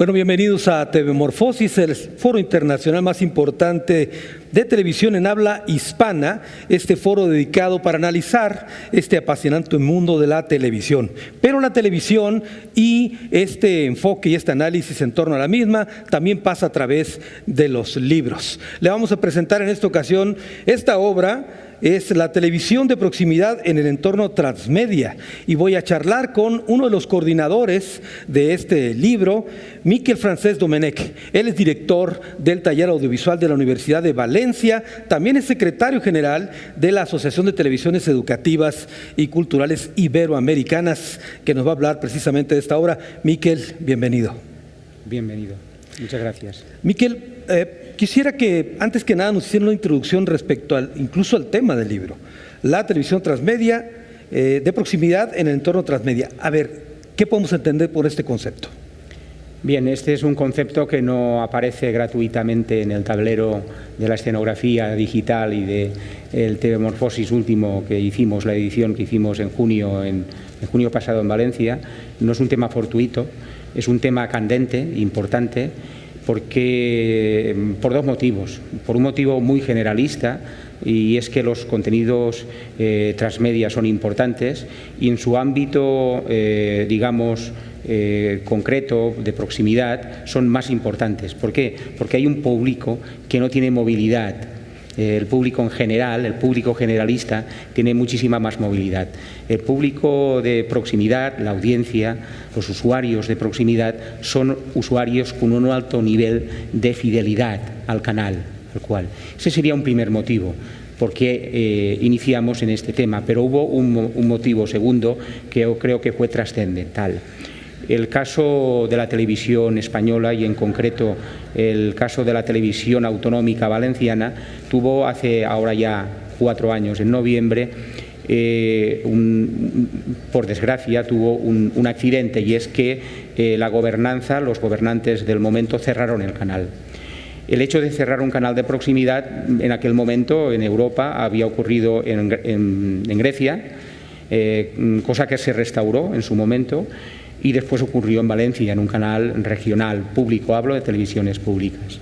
Bueno, bienvenidos a TV Morfosis, el foro internacional más importante de televisión en habla hispana, este foro dedicado para analizar este apasionante mundo de la televisión. Pero la televisión y este enfoque y este análisis en torno a la misma también pasa a través de los libros. Le vamos a presentar en esta ocasión esta obra. Es la televisión de proximidad en el entorno transmedia, y voy a charlar con uno de los coordinadores de este libro, Miquel Francesc Domenech. Él es director del taller audiovisual de la Universidad de Valencia, también es secretario general de la Asociación de Televisiones Educativas y Culturales Iberoamericanas, que nos va a hablar precisamente de esta obra. Miquel, bienvenido. Bienvenido, muchas gracias. Miquel, quisiera que antes que nada nos hicieran una introducción respecto incluso al tema del libro, la televisión transmedia, de proximidad en el entorno transmedia. A ver, ¿qué podemos entender por este concepto? Bien, este es un concepto que no aparece gratuitamente en el tablero de la escenografía digital y del TV Morfosis último que hicimos, la edición que hicimos en junio pasado en Valencia. No es un tema fortuito, es un tema candente, importante, porque por dos motivos. Por un motivo muy generalista, y es que los contenidos transmedia son importantes y en su ámbito, concreto, de proximidad, son más importantes. ¿Por qué? Porque hay un público que no tiene movilidad. El público en general, el público generalista, tiene muchísima más movilidad. El público de proximidad, la audiencia, los usuarios de proximidad, son usuarios con un alto nivel de fidelidad al canal, al cual. Ese sería un primer motivo por qué iniciamos en este tema, pero hubo un motivo segundo que yo creo que fue trascendental. El caso de la televisión española, y en concreto el caso de la televisión autonómica valenciana, tuvo hace ahora ya 4 años, en noviembre, por desgracia, tuvo un accidente, y es que la gobernanza, los gobernantes del momento cerraron el canal. El hecho de cerrar un canal de proximidad en aquel momento en Europa había ocurrido en Grecia, cosa que se restauró en su momento, y después ocurrió en Valencia, en un canal regional público, hablo de televisiones públicas.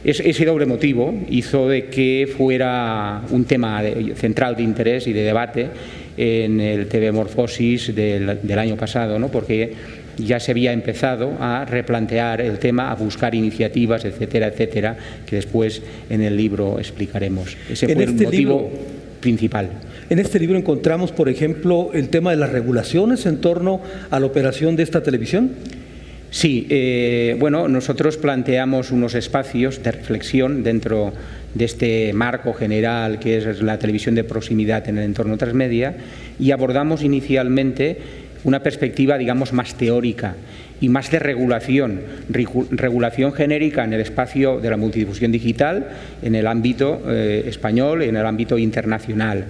Ese doble motivo hizo de que fuera un tema central de interés y de debate en el TV Morfosis del año pasado, ¿no? Porque ya se había empezado a replantear el tema, a buscar iniciativas, etcétera, etcétera, que después en el libro explicaremos. Ese fue el motivo principal. En este libro encontramos, por ejemplo, el tema de las regulaciones en torno a la operación de esta televisión. Sí, bueno, nosotros planteamos unos espacios de reflexión dentro de este marco general que es la televisión de proximidad en el entorno transmedia, y abordamos inicialmente una perspectiva, digamos, más teórica y más de regulación genérica en el espacio de la multidifusión digital, en el ámbito español y en el ámbito internacional.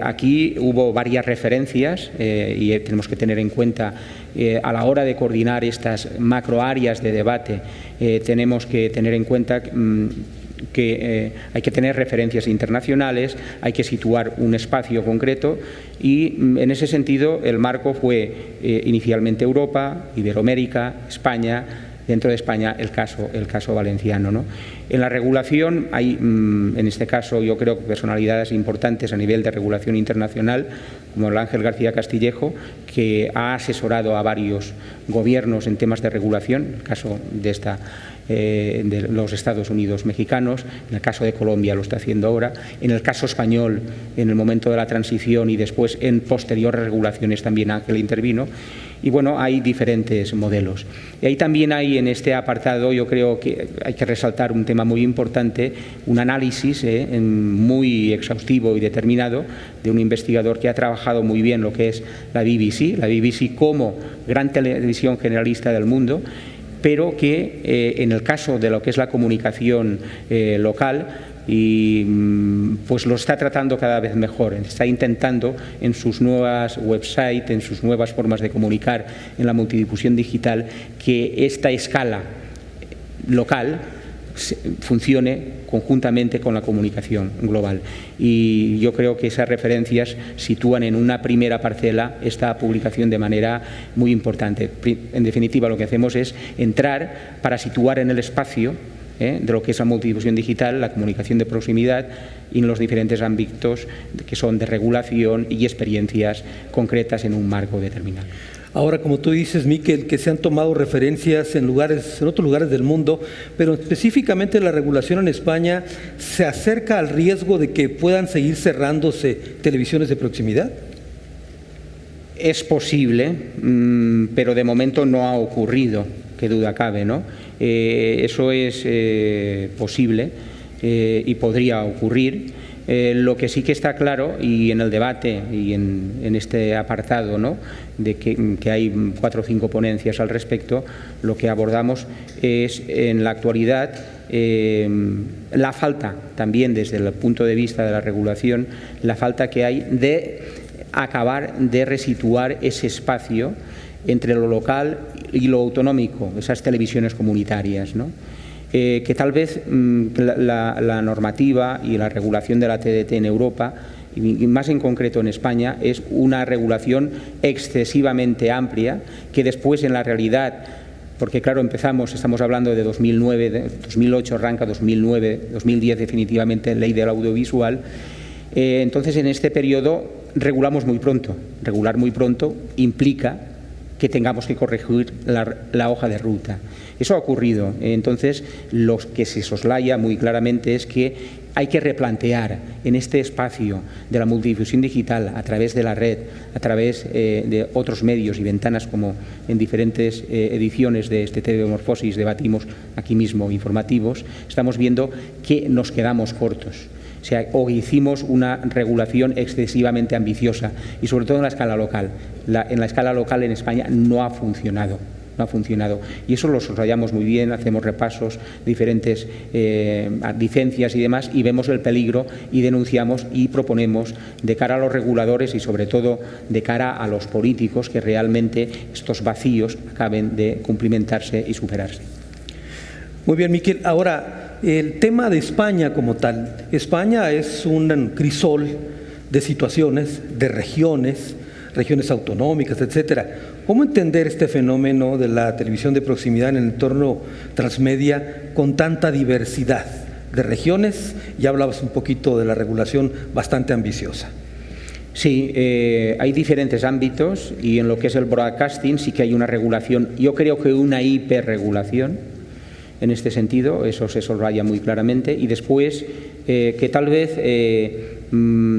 Aquí hubo varias referencias y tenemos que tener en cuenta a la hora de coordinar estas macroáreas de debate, tenemos que tener en cuenta que hay que tener referencias internacionales, hay que situar un espacio concreto, y en ese sentido el marco fue inicialmente Europa, Iberoamérica, España. Dentro de España el caso valenciano, ¿no? En la regulación hay, en este caso, yo creo que personalidades importantes a nivel de regulación internacional, como el Ángel García Castillejo, que ha asesorado a varios gobiernos en temas de regulación, el caso de los Estados Unidos mexicanos, en el caso de Colombia lo está haciendo ahora, en el caso español en el momento de la transición y después en posteriores regulaciones también Ángel intervino. Y bueno, hay diferentes modelos. Y ahí también hay, en este apartado, yo creo que hay que resaltar un tema muy importante, un análisis muy exhaustivo y determinado de un investigador que ha trabajado muy bien lo que es la BBC como gran televisión generalista del mundo, pero que en el caso de lo que es la comunicación local, y pues lo está tratando cada vez mejor, está intentando en sus nuevas websites, en sus nuevas formas de comunicar en la multidifusión digital, que esta escala local funcione conjuntamente con la comunicación global. Y yo creo que esas referencias sitúan en una primera parcela esta publicación de manera muy importante. En definitiva, lo que hacemos es entrar para situar en el espacio de lo que es la multidifusión digital, la comunicación de proximidad y en los diferentes ámbitos que son de regulación y experiencias concretas en un marco determinado. Ahora, como tú dices, Miquel, que se han tomado referencias en otros lugares del mundo, pero específicamente la regulación en España, ¿se acerca al riesgo de que puedan seguir cerrándose televisiones de proximidad? Es posible, pero de momento no ha ocurrido, qué duda cabe, ¿no? Eso es posible y podría ocurrir. Lo que sí que está claro, y en el debate y en este apartado, ¿no?, de que hay 4 o 5 ponencias al respecto, lo que abordamos es en la actualidad la falta, también desde el punto de vista de la regulación, la falta que hay de acabar de resituar ese espacio entre lo local y lo autonómico, esas televisiones comunitarias, ¿no? Que tal vez la normativa y la regulación de la TDT en Europa, y más en concreto en España, es una regulación excesivamente amplia que después en la realidad, porque claro, estamos hablando de 2009, 2008 arranca, 2009, 2010 definitivamente ley del audiovisual, entonces en este periodo regulamos muy pronto. Regular muy pronto implica que tengamos que corregir la hoja de ruta. Eso ha ocurrido. Entonces, lo que se soslaya muy claramente es que hay que replantear en este espacio de la multidifusión digital a través de la red, a través de otros medios y ventanas, como en diferentes ediciones de este TV Morfosis debatimos aquí mismo informativos, estamos viendo que nos quedamos cortos. O sea, o hicimos una regulación excesivamente ambiciosa y sobre todo en la escala local. En la escala local en España no ha funcionado. No ha funcionado. Y eso lo subrayamos muy bien, hacemos repasos, diferentes licencias y demás, y vemos el peligro y denunciamos y proponemos de cara a los reguladores y sobre todo de cara a los políticos que realmente estos vacíos acaben de cumplimentarse y superarse. Muy bien, Miquel. Ahora, el tema de España como tal. España es un crisol de situaciones, de regiones autonómicas, etcétera. ¿Cómo entender este fenómeno de la televisión de proximidad en el entorno transmedia con tanta diversidad de regiones? Ya hablabas un poquito de la regulación bastante ambiciosa. Sí, hay diferentes ámbitos y en lo que es el broadcasting sí que hay una regulación, yo creo que una hiperregulación en este sentido, eso se subraya muy claramente, y después que tal vez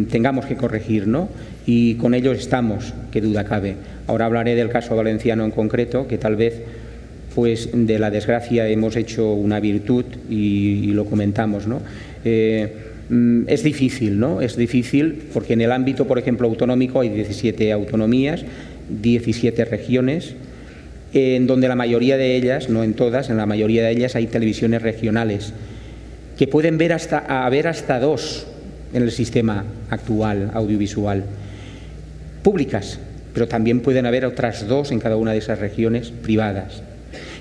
tengamos que corregir, ¿no? Y con ello estamos, qué duda cabe. Ahora hablaré del caso valenciano en concreto, que tal vez pues de la desgracia hemos hecho una virtud y lo comentamos, ¿no? Es difícil, ¿no? Es difícil porque en el ámbito, por ejemplo, autonómico hay 17 autonomías, 17 regiones, en donde la mayoría de ellas, no en todas, en la mayoría de ellas hay televisiones regionales que pueden haber hasta 2 en el sistema actual audiovisual, públicas, pero también pueden haber otras 2 en cada una de esas regiones privadas,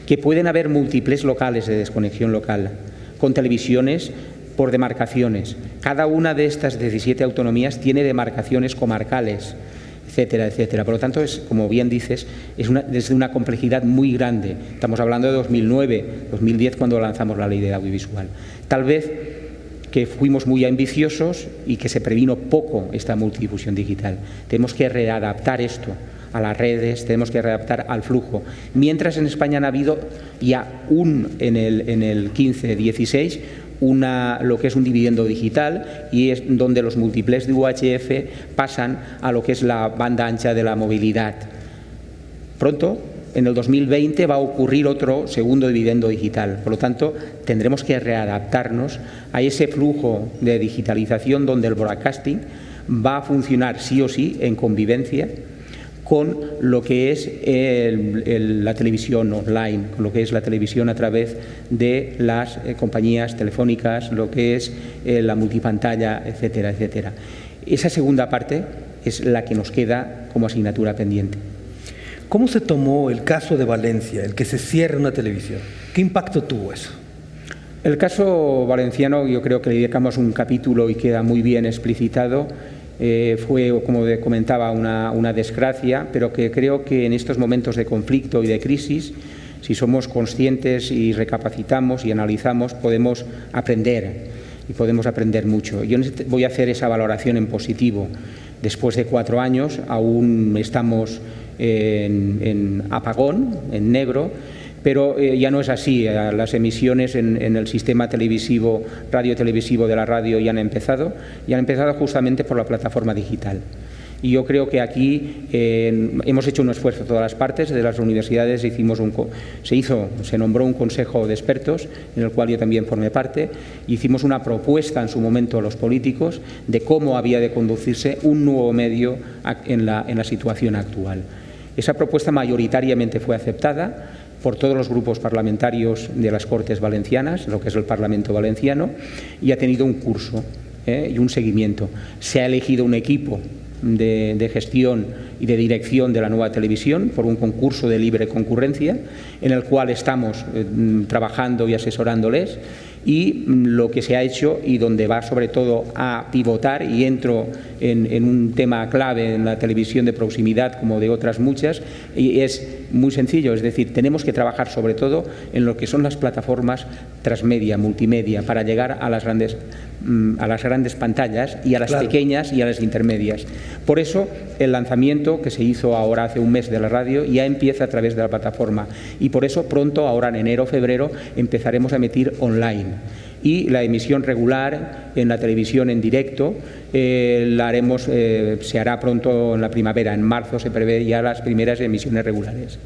que pueden haber múltiples locales de desconexión local, con televisiones por demarcaciones. Cada una de estas 17 autonomías tiene demarcaciones comarcales, etcétera, etcétera. Por lo tanto, es, como bien dices, es de una complejidad muy grande. Estamos hablando de 2009, 2010, cuando lanzamos la ley del audiovisual. Tal vez que fuimos muy ambiciosos y que se previno poco esta multidifusión digital. Tenemos que readaptar esto a las redes, tenemos que readaptar al flujo. Mientras en España han habido ya en el 15-16 lo que es un dividendo digital, y es donde los múltiples de UHF pasan a lo que es la banda ancha de la movilidad. Pronto, en el 2020, va a ocurrir otro segundo dividendo digital. Por lo tanto, tendremos que readaptarnos a ese flujo de digitalización donde el broadcasting va a funcionar sí o sí en convivencia con lo que es la televisión online, con lo que es la televisión a través de las compañías telefónicas, lo que es la multipantalla, etcétera, etcétera. Esa segunda parte es la que nos queda como asignatura pendiente. ¿Cómo se tomó el caso de Valencia, el que se cierre una televisión? ¿Qué impacto tuvo eso? El caso valenciano, yo creo que le dedicamos un capítulo y queda muy bien explicitado. Fue, como comentaba, una desgracia, pero que creo que en estos momentos de conflicto y de crisis, si somos conscientes y recapacitamos y analizamos, podemos aprender, y podemos aprender mucho. Yo voy a hacer esa valoración en positivo. Después de 4 años aún estamos en apagón, en negro, pero ya no es así. Las emisiones en el sistema televisivo, radiotelevisivo de la radio ya han empezado justamente por la plataforma digital. Y yo creo que aquí hemos hecho un esfuerzo todas las partes. De las universidades se nombró un consejo de expertos, en el cual yo también formé parte. Hicimos una propuesta en su momento a los políticos de cómo había de conducirse un nuevo medio en la situación actual. Esa propuesta mayoritariamente fue aceptada por todos los grupos parlamentarios de las Cortes Valencianas, lo que es el Parlamento Valenciano, y ha tenido un curso y un seguimiento. Se ha elegido un equipo de gestión y de dirección de la nueva televisión por un concurso de libre concurrencia, en el cual estamos trabajando y asesorándoles, y lo que se ha hecho y donde va sobre todo a pivotar, y entro en un tema clave en la televisión de proximidad como de otras muchas, y es muy sencillo, es decir, tenemos que trabajar sobre todo en lo que son las plataformas transmedia, multimedia, para llegar a las grandes pantallas y a las pequeñas y a las intermedias. Por eso el lanzamiento que se hizo ahora hace un mes de la radio ya empieza a través de la plataforma, y por eso pronto, ahora en enero o febrero, empezaremos a emitir online. Y la emisión regular en la televisión en directo la haremos, se hará pronto en la primavera. En marzo se prevé ya las primeras emisiones regulares.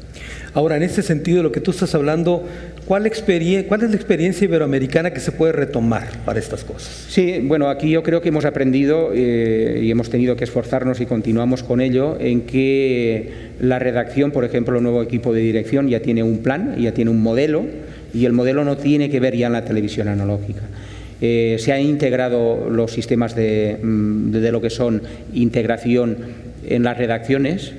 Ahora, en ese sentido, lo que tú estás hablando, ¿cuál es la experiencia iberoamericana que se puede retomar para estas cosas? Sí, bueno, aquí yo creo que hemos aprendido y hemos tenido que esforzarnos, y continuamos con ello, en que la redacción, por ejemplo, el nuevo equipo de dirección ya tiene un plan, ya tiene un modelo, y el modelo no tiene que ver ya en la televisión analógica. Se han integrado los sistemas de lo que son integración en las redacciones.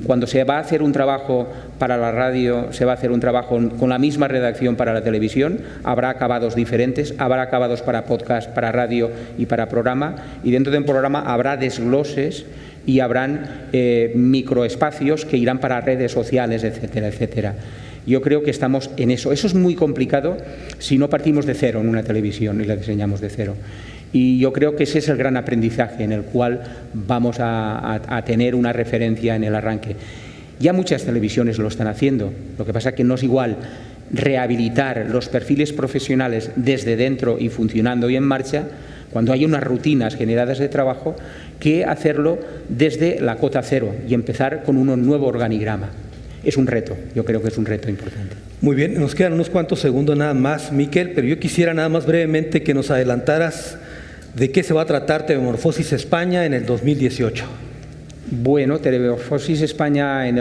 Cuando se va a hacer un trabajo para la radio, se va a hacer un trabajo con la misma redacción para la televisión. Habrá acabados diferentes, habrá acabados para podcast, para radio y para programa, y dentro de un programa habrá desgloses y habrán microespacios que irán para redes sociales, etcétera, etcétera. Yo creo que estamos en eso. Eso es muy complicado si no partimos de cero en una televisión y la diseñamos de cero. Y yo creo que ese es el gran aprendizaje en el cual vamos a tener una referencia en el arranque. Ya muchas televisiones lo están haciendo. Lo que pasa es que no es igual rehabilitar los perfiles profesionales desde dentro y funcionando y en marcha, cuando hay unas rutinas generadas de trabajo, que hacerlo desde la cota cero y empezar con un nuevo organigrama. Es un reto, yo creo que es un reto importante. Muy bien, nos quedan unos cuantos segundos nada más, Miquel, pero yo quisiera nada más brevemente que nos adelantaras de qué se va a tratar Telemorfosis España en el 2018. Bueno, Telemorfosis España en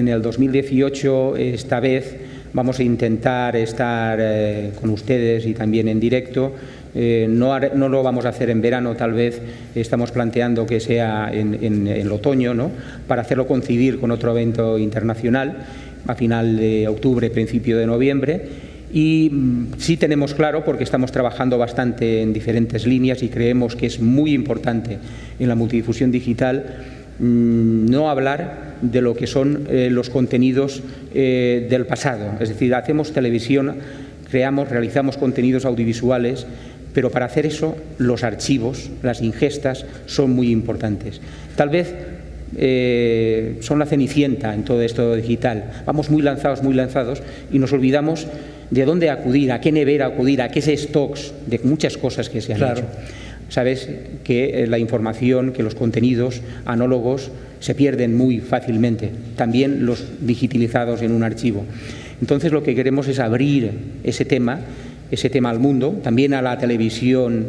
el 2018, esta vez vamos a intentar estar con ustedes y también en directo. No lo vamos a hacer en verano, tal vez estamos planteando que sea en el otoño, ¿no?, para hacerlo coincidir con otro evento internacional a final de octubre, principio de noviembre. Y sí tenemos claro, porque estamos trabajando bastante en diferentes líneas y creemos que es muy importante en la multidifusión digital, no hablar de lo que son los contenidos del pasado. Es decir, hacemos televisión, realizamos contenidos audiovisuales, pero para hacer eso los archivos, las ingestas son muy importantes. Tal vez son la cenicienta en todo esto digital. Vamos muy lanzados y nos olvidamos de dónde acudir, a qué nevera acudir, a qué stocks, de muchas cosas que se han hecho. Sabes que la información, que los contenidos análogos se pierden muy fácilmente, también los digitalizados en un archivo. Entonces lo que queremos es abrir ese tema al mundo, también a la televisión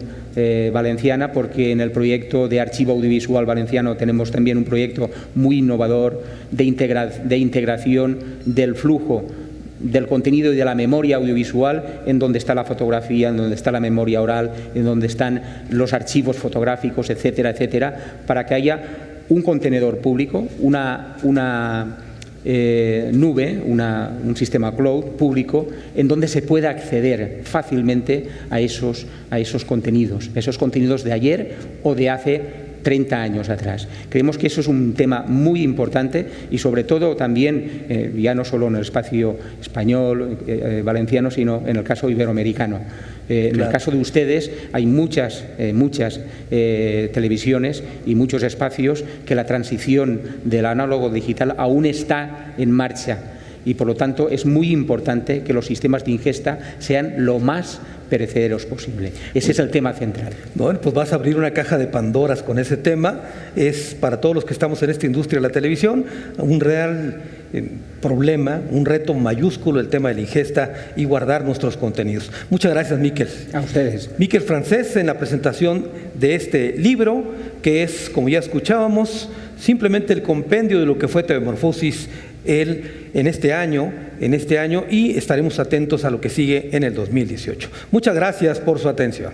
valenciana, porque en el proyecto de archivo audiovisual valenciano tenemos también un proyecto muy innovador de integración del flujo del contenido y de la memoria audiovisual, en donde está la fotografía, en donde está la memoria oral, en donde están los archivos fotográficos, etcétera, etcétera, para que haya un contenedor público, una nube, un sistema cloud público, en donde se pueda acceder fácilmente a esos contenidos de ayer o de hace 30 años atrás. Creemos que eso es un tema muy importante y sobre todo también, ya no solo en el espacio español, valenciano, sino en el caso iberoamericano. En el caso de ustedes hay muchas televisiones y muchos espacios que la transición del análogo digital aún está en marcha y por lo tanto es muy importante que los sistemas de ingesta sean lo más perecederos posible. Ese es el tema central. Bueno, pues vas a abrir una caja de Pandoras con ese tema. Es para todos los que estamos en esta industria de la televisión un real problema, un reto mayúsculo el tema de la ingesta y guardar nuestros contenidos. Muchas gracias, Miquel. A ustedes. Miquel Francés en la presentación de este libro que es, como ya escuchábamos, simplemente el compendio de lo que fue Telmorfosis en este año y estaremos atentos a lo que sigue en el 2018. Muchas gracias por su atención.